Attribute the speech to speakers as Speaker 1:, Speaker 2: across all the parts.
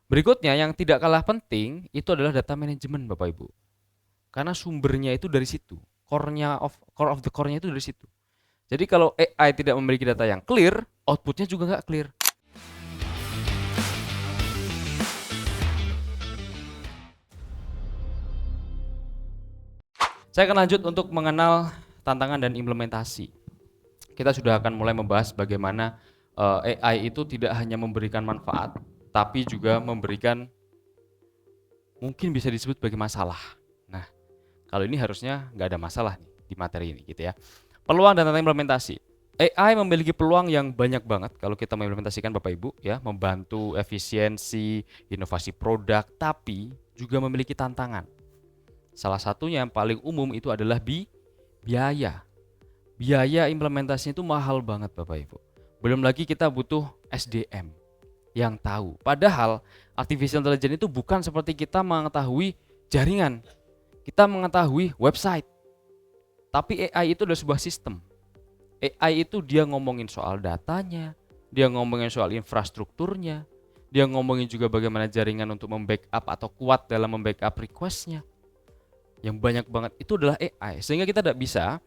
Speaker 1: Berikutnya yang tidak kalah penting itu adalah data manajemen Bapak Ibu. Karena sumbernya itu dari situ. Core of the core-nya itu dari situ. Jadi kalau AI tidak memiliki data yang clear, outputnya juga nggak clear. Saya akan lanjut untuk mengenal tantangan dan implementasi. Kita sudah akan mulai membahas bagaimana AI itu tidak hanya memberikan manfaat, tapi juga memberikan mungkin bisa disebut sebagai masalah. Nah, kalau ini harusnya nggak ada masalah nih di materi ini gitu ya. Peluang dan tantangan implementasi. AI memiliki peluang yang banyak banget kalau kita mengimplementasikan Bapak Ibu ya, membantu efisiensi, inovasi produk, tapi juga memiliki tantangan. Salah satunya yang paling umum itu adalah biaya. Biaya implementasinya itu mahal banget Bapak Ibu. Belum lagi kita butuh SDM yang tahu. Padahal artificial intelligence itu bukan seperti kita mengetahui jaringan. Kita mengetahui website. Tapi AI itu adalah sebuah sistem. AI itu dia ngomongin soal datanya, dia ngomongin soal infrastrukturnya, dia ngomongin juga bagaimana jaringan untuk membackup atau kuat dalam membackup requestnya. Yang banyak banget itu adalah AI. Sehingga kita tidak bisa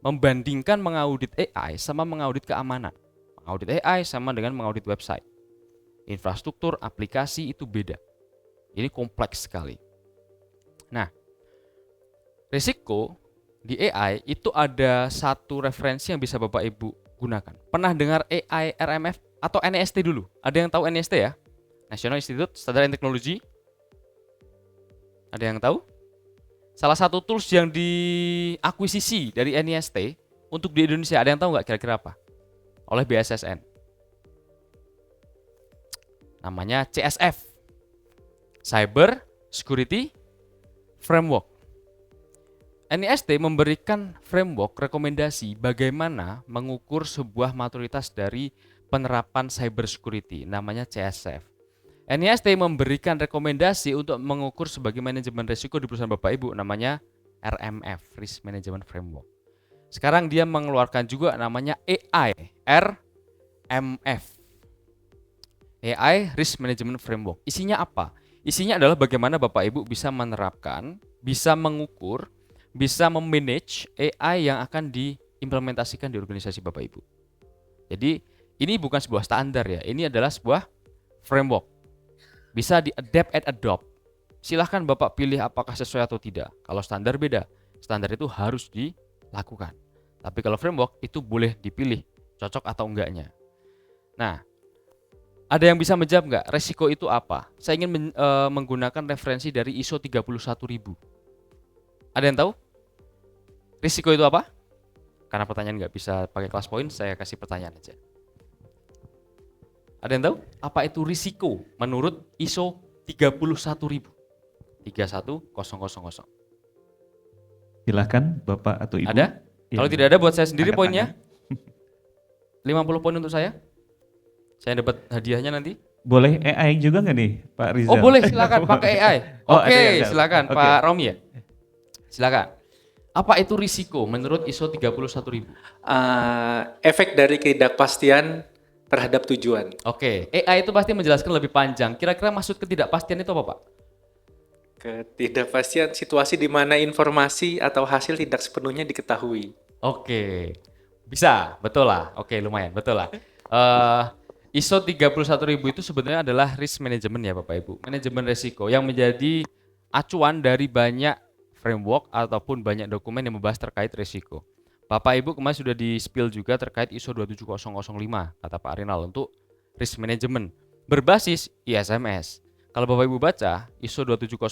Speaker 1: membandingkan mengaudit AI sama mengaudit keamanan. Mengaudit AI sama dengan mengaudit website. Infrastruktur, aplikasi itu beda. Ini kompleks sekali. Nah, risiko di AI itu ada satu referensi yang bisa Bapak Ibu gunakan. Pernah dengar AI RMF atau NIST dulu? Ada yang tahu NIST ya? National Institute Standard and Technology. Ada yang tahu? Salah satu tools yang diakuisisi dari NIST untuk di Indonesia, ada yang tahu nggak kira-kira apa? Oleh BSSN. Namanya CSF, Cyber Security Framework. NIST memberikan framework rekomendasi bagaimana mengukur sebuah maturitas dari penerapan cyber security, namanya CSF. NIST memberikan rekomendasi untuk mengukur sebagai manajemen risiko di perusahaan Bapak Ibu, namanya RMF, Risk Management Framework. Sekarang dia mengeluarkan juga namanya AI, RMF, AI Risk Management Framework. Isinya apa? Isinya adalah bagaimana Bapak Ibu bisa menerapkan, bisa mengukur, bisa memanage AI yang akan diimplementasikan di organisasi Bapak Ibu. Jadi ini bukan sebuah standar ya, ini adalah sebuah framework. Bisa di-adapt and adopt. Silahkan Bapak pilih apakah sesuai atau tidak. Kalau standar beda, standar itu harus dilakukan. Tapi kalau framework itu boleh dipilih, cocok atau enggaknya. Nah, ada yang bisa menjawab nggak? Resiko itu apa? Saya ingin menggunakan referensi dari ISO 31000. Ada yang tahu? Risiko itu apa? Karena pertanyaan nggak bisa pakai kelas poin, saya kasih pertanyaan aja. Ada yang tahu? Apa itu risiko menurut ISO 31000? 31000.
Speaker 2: Silakan Bapak atau Ibu.
Speaker 1: Ada? Kalau tidak ada buat saya sendiri poinnya. 50 poin untuk saya. Saya dapat hadiahnya nanti.
Speaker 2: Boleh AI juga nggak nih Pak Rizal?
Speaker 1: Oh boleh, silakan pakai AI. Oke, silakan
Speaker 2: okay.
Speaker 1: Pak Romi ya. Silakan. Apa itu risiko menurut ISO 31000?
Speaker 3: Efek dari ketidakpastian terhadap tujuan.
Speaker 1: Oke, AI itu pasti menjelaskan lebih panjang. Kira-kira maksud ketidakpastian itu apa, Pak?
Speaker 3: Ketidakpastian situasi di mana informasi atau hasil tidak sepenuhnya diketahui.
Speaker 1: Oke, bisa, betul lah. Oke, lumayan, betul lah. ISO 31000 itu sebenarnya adalah risk management ya Bapak Ibu. Manajemen risiko yang menjadi acuan dari banyak framework ataupun banyak dokumen yang membahas terkait risiko. Bapak Ibu kemarin sudah di-spill juga terkait ISO 27005 kata Pak Rinal untuk risk management berbasis ISMS. Kalau Bapak Ibu baca ISO 27005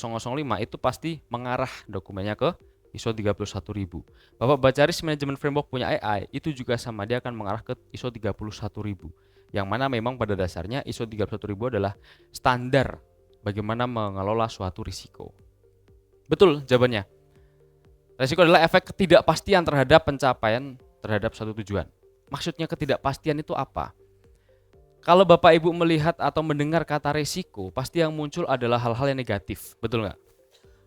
Speaker 1: itu pasti mengarah dokumennya ke ISO 31000. Bapak baca risk management framework punya AI itu juga sama, dia akan mengarah ke ISO 31000. Yang mana memang pada dasarnya ISO 31000 adalah standar bagaimana mengelola suatu risiko. Betul jawabannya. Risiko adalah efek ketidakpastian terhadap pencapaian terhadap suatu tujuan. Maksudnya ketidakpastian itu apa? Kalau Bapak Ibu melihat atau mendengar kata risiko, pasti yang muncul adalah hal-hal yang negatif, betul nggak?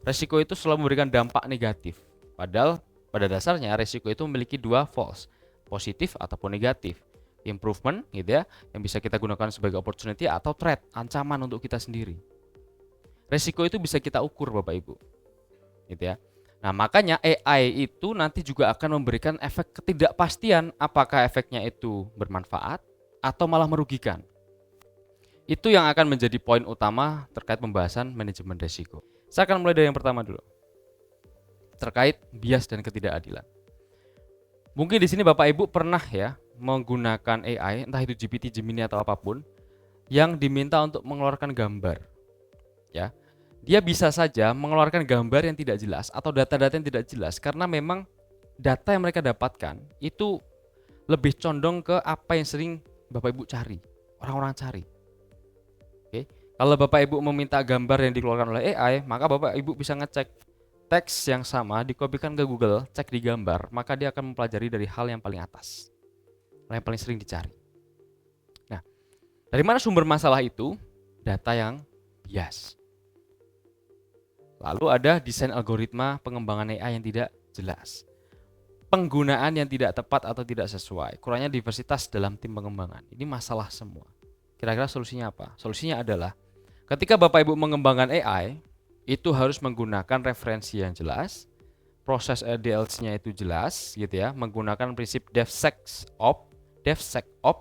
Speaker 1: Risiko itu selalu memberikan dampak negatif. Padahal pada dasarnya risiko itu memiliki dua false, positif ataupun negatif. improvement gitu ya, yang bisa kita gunakan sebagai opportunity atau threat, ancaman untuk kita sendiri. Resiko itu bisa kita ukur Bapak Ibu. Gitu ya. Nah, makanya AI itu nanti juga akan memberikan efek ketidakpastian apakah efeknya itu bermanfaat atau malah merugikan. Itu yang akan menjadi poin utama terkait pembahasan manajemen risiko. Saya akan mulai dari yang pertama dulu. Terkait bias dan ketidakadilan. Mungkin di sini Bapak Ibu pernah ya menggunakan AI, entah itu GPT, Gemini atau apapun, yang diminta untuk mengeluarkan gambar. Ya. Dia bisa saja mengeluarkan gambar yang tidak jelas atau data-data yang tidak jelas karena memang data yang mereka dapatkan itu lebih condong ke apa yang sering Bapak Ibu cari, orang-orang cari. Oke. Kalau Bapak Ibu meminta gambar yang dikeluarkan oleh AI, maka Bapak Ibu bisa ngecek teks yang sama dikopikan ke Google, cek di gambar, maka dia akan mempelajari dari hal yang paling atas, hal yang paling sering dicari. Nah, dari mana sumber masalah itu? Data yang bias. Lalu ada desain algoritma pengembangan AI yang tidak jelas. Penggunaan yang tidak tepat atau tidak sesuai. Kurangnya diversitas dalam tim pengembangan. Ini masalah semua. Kira-kira solusinya apa? Solusinya adalah ketika Bapak Ibu mengembangkan AI, itu harus menggunakan referensi yang jelas, proses DLC-nya itu jelas gitu ya, menggunakan prinsip DevSecOps,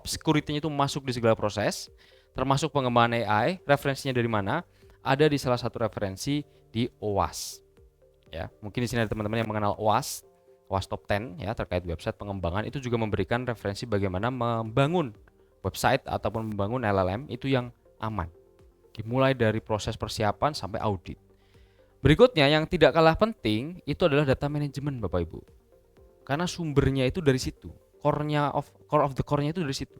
Speaker 1: security-nya itu masuk di segala proses, termasuk pengembangan AI, referensinya dari mana? Ada di salah satu referensi di OWASP. Ya, mungkin di sini ada teman-teman yang mengenal OWASP Top 10 ya terkait website pengembangan, itu juga memberikan referensi bagaimana membangun website ataupun membangun LLM itu yang aman. Dimulai dari proses persiapan sampai audit. Berikutnya yang tidak kalah penting itu adalah data manajemen Bapak Ibu. Karena sumbernya itu dari situ. Core of the core-nya itu dari situ.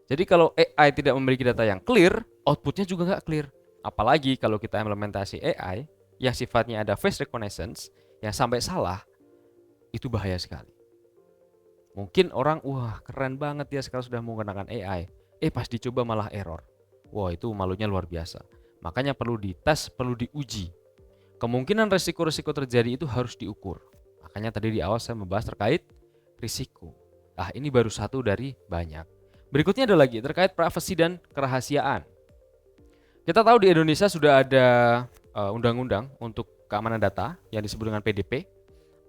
Speaker 1: Jadi kalau AI tidak memiliki data yang clear, outputnya juga nggak clear. Apalagi kalau kita implementasi AI yang sifatnya ada face reconnaissance yang sampai salah, itu bahaya sekali. Mungkin orang, wah keren banget ya sekarang sudah menggunakan AI. Pas dicoba malah error. Wah itu malunya luar biasa. Makanya perlu dites, perlu diuji. Kemungkinan risiko-risiko terjadi itu harus diukur. Makanya tadi di awal saya membahas terkait risiko. Nah ini baru satu dari banyak. Berikutnya ada lagi terkait privasi dan kerahasiaan. Kita tahu di Indonesia sudah ada undang-undang untuk keamanan data yang disebut dengan PDP,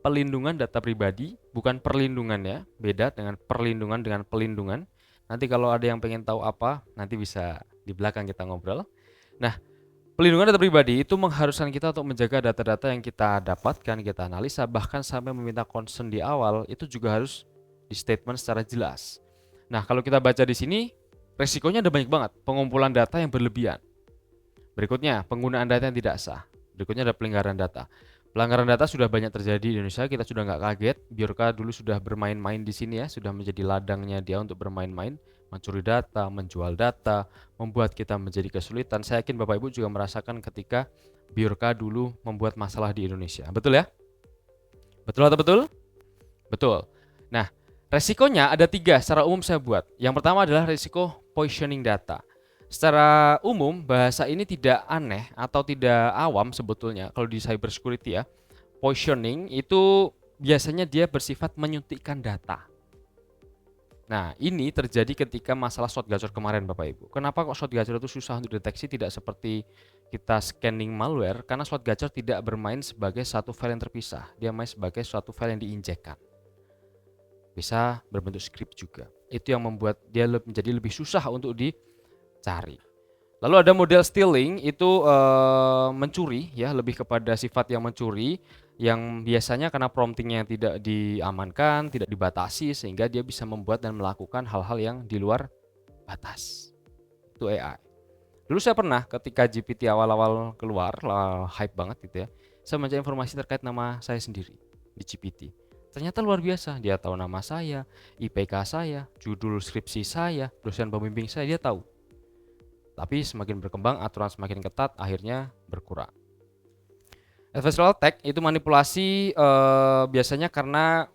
Speaker 1: pelindungan data pribadi, bukan perlindungan ya, beda dengan perlindungan dengan pelindungan. Nanti kalau ada yang pengen tahu apa, nanti bisa di belakang kita ngobrol. Nah, pelindungan data pribadi itu mengharuskan kita untuk menjaga data-data yang kita dapatkan, kita analisa, bahkan sampai meminta concern di awal, itu juga harus di statement secara jelas. Nah, kalau kita baca di sini, resikonya ada banyak banget, pengumpulan data yang berlebihan. Berikutnya, penggunaan data yang tidak sah. Berikutnya ada pelanggaran data. Pelanggaran data sudah banyak terjadi di Indonesia, kita sudah nggak kaget. Bjorka dulu sudah bermain-main di sini ya, sudah menjadi ladangnya dia untuk bermain-main, mencuri data, menjual data, membuat kita menjadi kesulitan. Saya yakin Bapak Ibu juga merasakan ketika Bjorka dulu membuat masalah di Indonesia. Betul ya? Betul atau betul? Betul. Nah, resikonya ada 3 secara umum saya buat. Yang pertama adalah risiko poisoning data. Secara umum bahasa ini tidak aneh atau tidak awam sebetulnya kalau di cyber security ya. Poisoning itu biasanya dia bersifat menyuntikkan data. Nah ini terjadi ketika masalah shot gacor kemarin Bapak Ibu. Kenapa kok shot gacor itu susah untuk deteksi, tidak seperti kita scanning malware? Karena shot gacor tidak bermain sebagai satu file yang terpisah, dia main sebagai suatu file yang diinjekkan. Bisa berbentuk script juga. Itu yang membuat dia menjadi lebih susah untuk dicari. Lalu ada model stealing, itu mencuri ya, lebih kepada sifat yang mencuri, yang biasanya karena promptingnya tidak diamankan, tidak dibatasi, sehingga dia bisa membuat dan melakukan hal-hal yang di luar batas. Itu AI. Dulu saya pernah ketika GPT awal-awal keluar, hype banget gitu ya, saya mencari informasi terkait nama saya sendiri di GPT. Ternyata luar biasa, dia tahu nama saya, IPK saya, judul skripsi saya, dosen pembimbing saya, dia tahu. Tapi semakin berkembang, aturan semakin ketat, akhirnya berkurang. Adversarial attack itu manipulasi biasanya karena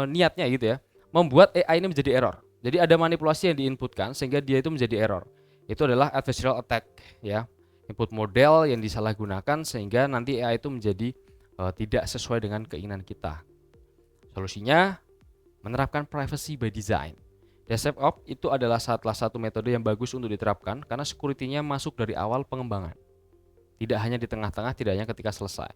Speaker 1: niatnya gitu ya, membuat AI ini menjadi error. Jadi ada manipulasi yang diinputkan sehingga dia itu menjadi error. Itu adalah adversarial attack ya. Input model yang disalahgunakan sehingga nanti AI itu menjadi tidak sesuai dengan keinginan kita. Solusinya menerapkan privacy by design. DevSecOps itu adalah salah satu metode yang bagus untuk diterapkan karena security-nya masuk dari awal pengembangan. Tidak hanya di tengah-tengah, tidak hanya ketika selesai.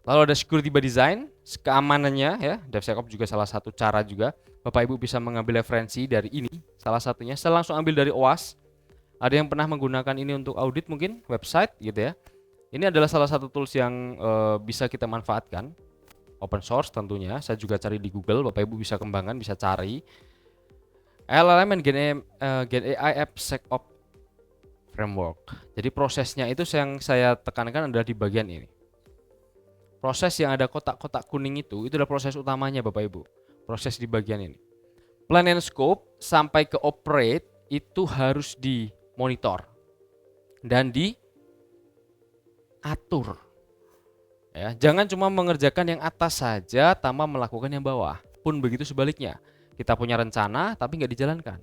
Speaker 1: Lalu ada security by design, keamanannya ya, DevSecOps juga salah satu cara juga. Bapak Ibu bisa mengambil referensi dari ini, salah satunya saya langsung ambil dari OWASP. Ada yang pernah menggunakan ini untuk audit mungkin website gitu ya. Ini adalah salah satu tools yang bisa kita manfaatkan. Open source tentunya, saya juga cari di Google, Bapak Ibu bisa kembangkan, bisa cari. LLM and Gen AI App SecOps Framework. Jadi prosesnya itu yang saya tekankan adalah di bagian ini. Proses yang ada kotak-kotak kuning itu adalah proses utamanya Bapak Ibu. Proses di bagian ini. Plan and scope sampai ke operate itu harus dimonitor dan diatur. Ya, jangan cuma mengerjakan yang atas saja tanpa melakukan yang bawah. Pun begitu sebaliknya. Kita punya rencana tapi nggak dijalankan.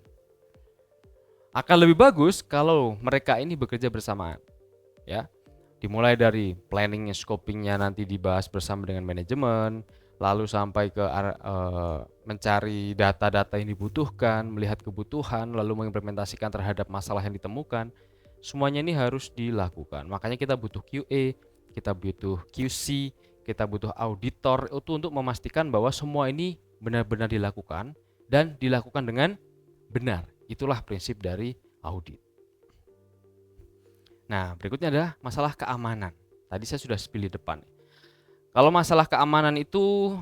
Speaker 1: Akan lebih bagus kalau mereka ini bekerja bersamaan. Ya, dimulai dari planningnya, scopingnya nanti dibahas bersama dengan manajemen, lalu sampai ke mencari data-data yang dibutuhkan, melihat kebutuhan, lalu mengimplementasikan terhadap masalah yang ditemukan. Semuanya ini harus dilakukan. Makanya kita butuh QA, kita butuh QC, kita butuh auditor itu untuk memastikan bahwa semua ini benar-benar dilakukan dan dilakukan dengan benar. Itulah prinsip dari audit. Nah, berikutnya adalah masalah keamanan. Tadi saya sudah spill di depan. Kalau masalah keamanan itu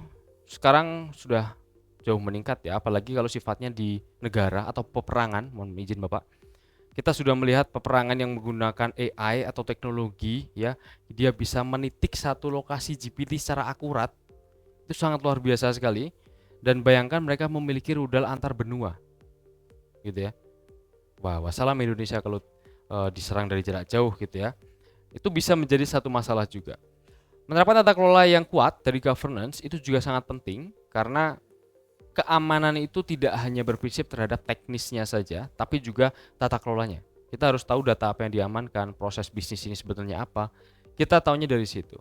Speaker 1: sekarang sudah jauh meningkat ya, apalagi kalau sifatnya di negara atau peperangan, mohon izin Bapak. Kita sudah melihat peperangan yang menggunakan AI atau teknologi ya, dia bisa menitik satu lokasi GPT secara akurat. Itu sangat luar biasa sekali. Dan bayangkan mereka memiliki rudal antar benua. Gitu ya. Wah, wassalam Indonesia kalau diserang dari jarak jauh gitu ya. Itu bisa menjadi satu masalah juga. Menerapkan tata kelola yang kuat dari governance itu juga sangat penting karena keamanan itu tidak hanya berprinsip terhadap teknisnya saja, tapi juga tata kelolanya. Kita harus tahu data apa yang diamankan, proses bisnis ini sebetulnya apa. Kita tahunya dari situ.